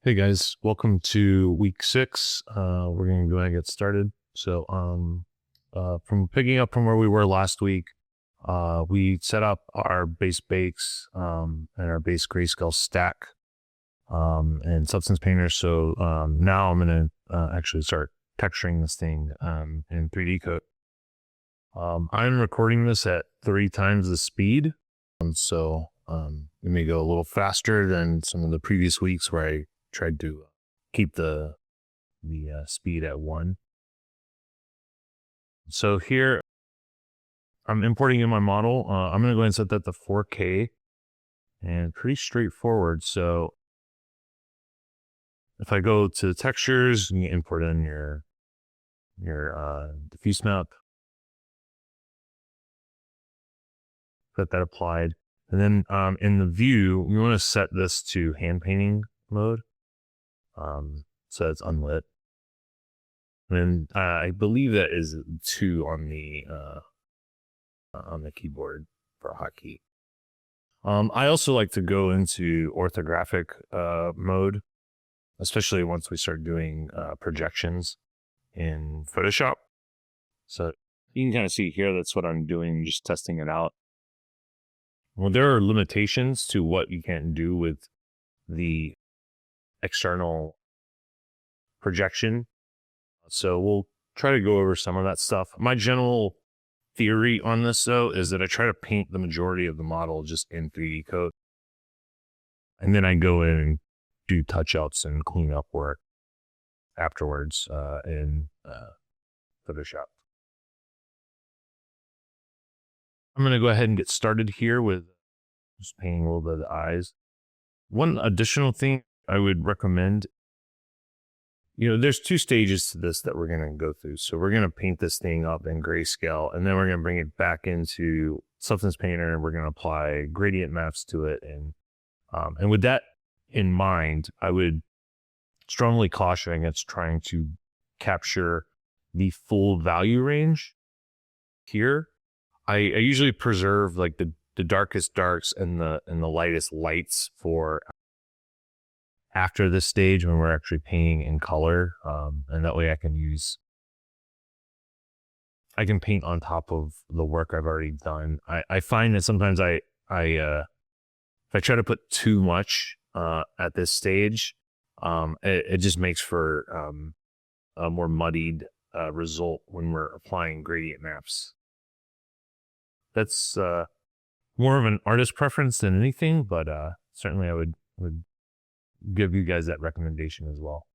Hey guys, welcome to week 6. We're gonna go ahead and get started. So, from picking up from where we were last week, we set up our base bakes and our base grayscale stack and Substance Painter. So now I'm gonna actually start texturing this thing in 3DCoat. I'm recording this at 3 times the speed, so it may go a little faster than some of the previous weeks where I tried to keep the speed at 1. So here I'm importing in my model. I'm going to go ahead and set that to 4K, and pretty straightforward. So if I go to textures, you can import in your diffuse map, get that applied, and then in the view we want to set this to hand painting mode. So it's unlit. And I believe that is 2 on the keyboard for a hotkey. I also like to go into orthographic mode, especially once we start doing projections in Photoshop. So you can kind of see here, that's what I'm doing, just testing it out. Well, there are limitations to what you can do with the external projection. So we'll try to go over some of that stuff. My general theory on this, though, is that I try to paint the majority of the model just in 3DCoat. And then I go in and do touch-ups and clean up work afterwards in Photoshop. I'm going to go ahead and get started here with just painting a little bit of the eyes. One additional thing I would recommend, there's 2 stages to this that we're going to go through. So we're going to paint this thing up in grayscale, and then we're going to bring it back into Substance Painter, and we're going to apply gradient maps to it. And with that in mind, I would strongly caution against trying to capture the full value range here. I usually preserve like the darkest darks and the lightest lights for after this stage when we're actually painting in color, and that way I can paint on top of the work I've already done. I find that sometimes if I try to put too much at this stage, it just makes for a more muddied result when we're applying gradient maps. That's more of an artist preference than anything, but certainly I would give you guys that recommendation as well.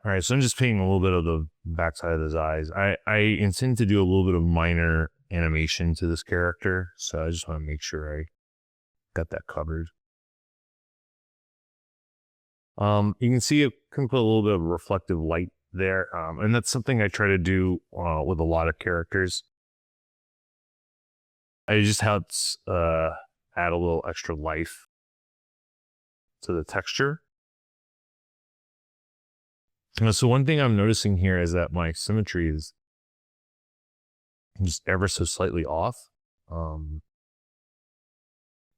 All right, so I'm just painting a little bit of the backside of his eyes. I intend to do a little bit of minor animation to this character, so I just want to make sure I got that covered. You can see it can put a little bit of reflective light there, and that's something I try to do with a lot of characters. I just helps add a little extra life to the texture. So one thing I'm noticing here is that my symmetry is just ever so slightly off.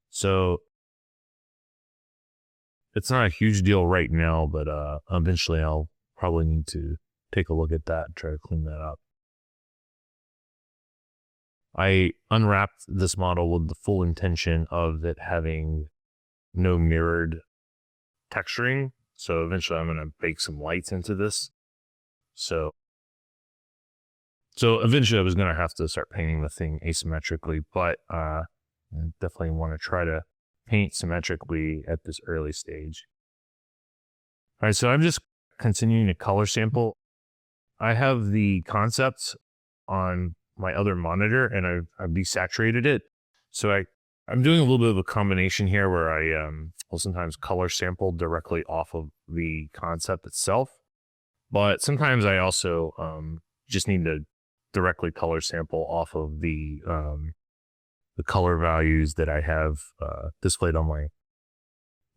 So it's not a huge deal right now, but eventually I'll probably need to take a look at that and try to clean that up. I unwrapped this model with the full intention of it having no mirrored texturing. So eventually I'm going to bake some lights into this. So eventually I was going to have to start painting the thing asymmetrically, but I definitely want to try to paint symmetrically at this early stage. All right, so I'm just continuing to color sample. I have the concept on my other monitor, and I've desaturated it. So I'm doing a little bit of a combination here where I will sometimes color sample directly off of the concept itself, but sometimes I also just need to directly color sample off of the color values that I have displayed on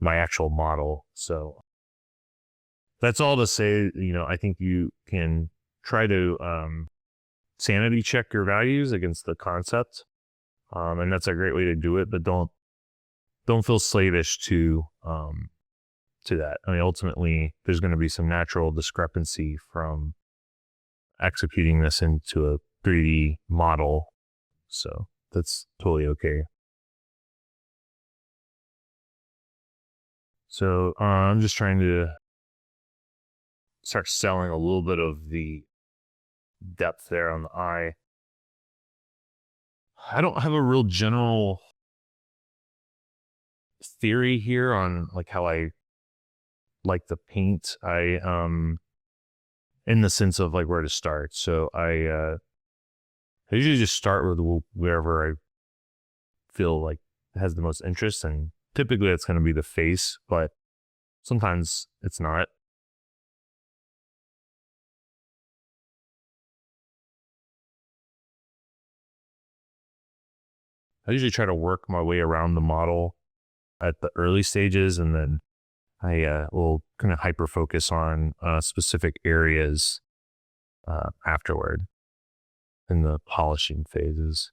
my actual model. So that's all to say, I think you can try to sanity check your values against the concept. And that's a great way to do it, but don't feel slavish to to that. I mean, ultimately, there's going to be some natural discrepancy from executing this into a 3D model. So that's totally okay. So I'm just trying to start selling a little bit of the depth there on the eye. I don't have a real general theory here on like how I like the paint. In the sense of like where to start. So I usually just start with wherever I feel like has the most interest, and typically it's going to be the face, but sometimes it's not. I usually try to work my way around the model at the early stages, and then I will kind of hyper focus on specific areas afterward in the polishing phases.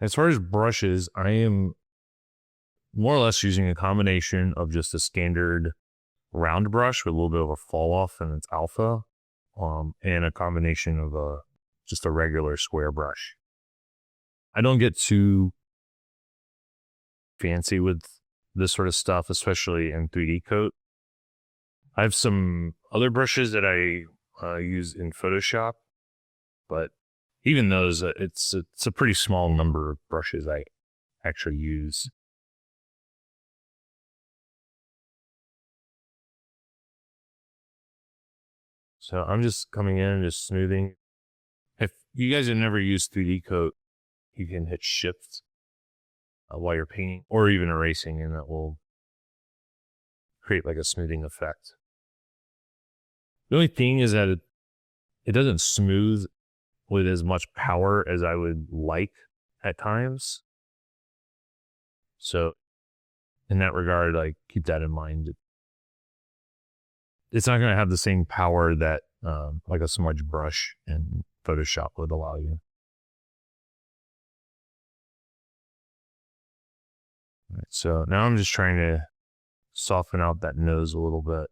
As far as brushes, I am more or less using a combination of just a standard round brush with a little bit of a fall off in its alpha, and a combination of just a regular square brush. I don't get too fancy with this sort of stuff, especially in 3DCoat. I have some other brushes that I use in Photoshop, but even those, it's a pretty small number of brushes I actually use. So I'm just coming in and just smoothing. If you guys have never used 3DCoat, you can hit Shift while you're painting or even erasing, and that will create like a smoothing effect. The only thing is that it doesn't smooth with as much power as I would like at times. So in that regard, like keep that in mind. It's not going to have the same power that like a smudge brush in Photoshop would allow you. All right, so now I'm just trying to soften out that nose a little bit.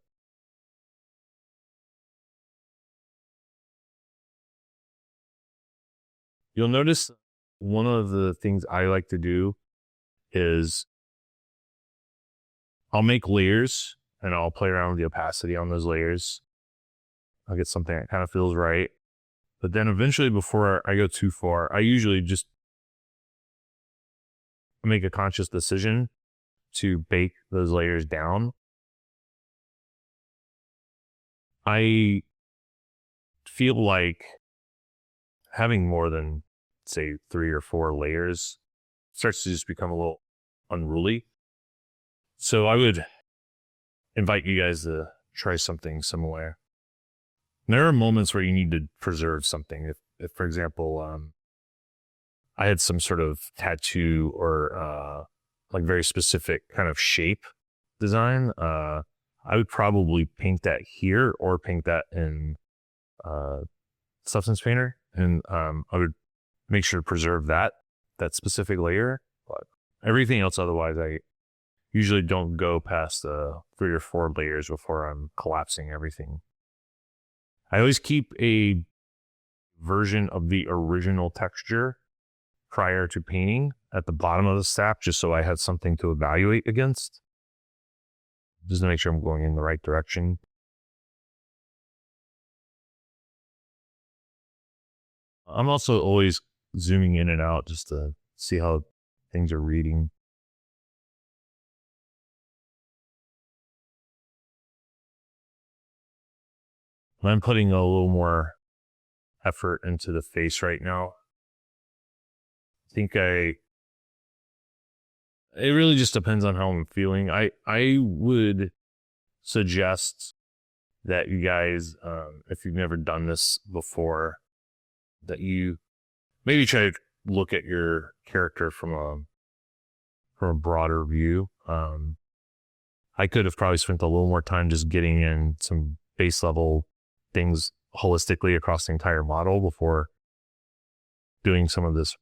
You'll notice one of the things I like to do is I'll make layers and I'll play around with the opacity on those layers. I'll get something that kind of feels right. But then eventually, before I go too far, I usually just make a conscious decision to bake those layers down. I feel like having more than, say, 3 or 4 layers starts to just become a little unruly. So I would invite you guys to try something similar. There are moments where you need to preserve something. If for example, I had some sort of tattoo or like very specific kind of shape design, I would probably paint that here or paint that in Substance Painter, and I would make sure to preserve that specific layer. But everything else, otherwise, I usually don't go past 3 or 4 layers before I'm collapsing everything. I always keep a version of the original texture prior to painting at the bottom of the stack, just so I had something to evaluate against, just to make sure I'm going in the right direction. I'm also always zooming in and out just to see how things are reading. I'm putting a little more effort into the face right now. I think it really just depends on how I'm feeling. I would suggest that you guys, if you've never done this before, that you maybe try to look at your character from a broader view. I could have probably spent a little more time just getting in some base level things holistically across the entire model before doing some of this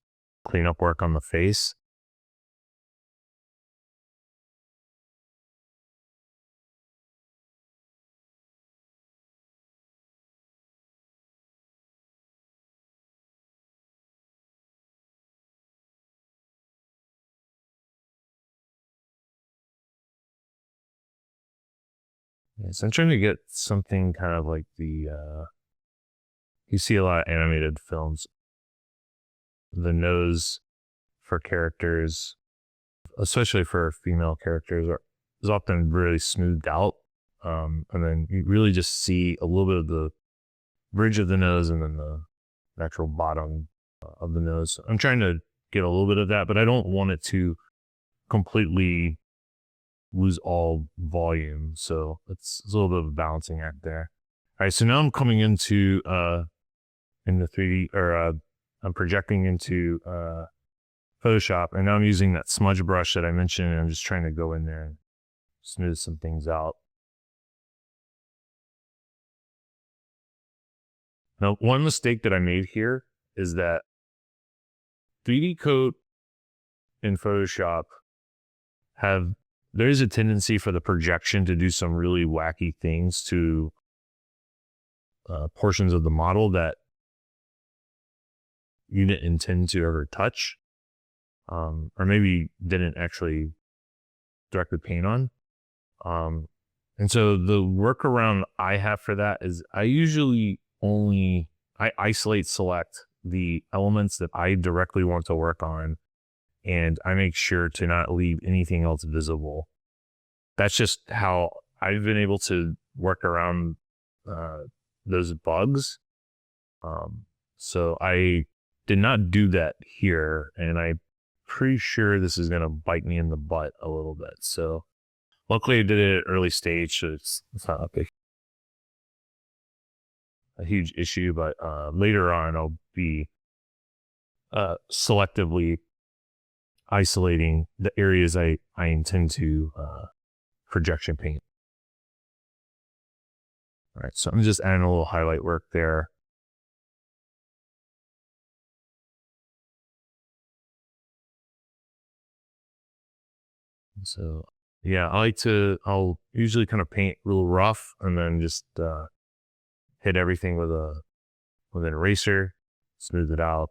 cleanup work on the face. Yeah, so I'm trying to get something kind of like you see a lot of animated films. The nose for characters, especially for female characters, is often really smoothed out. And then you really just see a little bit of the bridge of the nose and then the actual bottom of the nose. I'm trying to get a little bit of that, but I don't want it to completely lose all volume. So it's a little bit of a balancing act there. All right, so now I'm coming into in the 3D, or I'm projecting into Photoshop, and now I'm using that smudge brush that I mentioned, and I'm just trying to go in there and smooth some things out. Now, one mistake that I made here is that 3DCoat and Photoshop there's a tendency for the projection to do some really wacky things to portions of the model that you didn't intend to ever touch, or maybe didn't actually directly paint on. And so the workaround I have for that is I usually I isolate select the elements that I directly want to work on, and I make sure to not leave anything else visible. That's just how I've been able to work around those bugs. So I did not do that here, and I'm pretty sure this is going to bite me in the butt a little bit. So luckily I did it at early stage, so it's not a huge issue, but later on I'll be selectively isolating the areas I intend to projection paint. All right, so I'm just adding a little highlight work there. So yeah, I'll usually kind of paint real rough and then just hit everything with an eraser, smooth it out,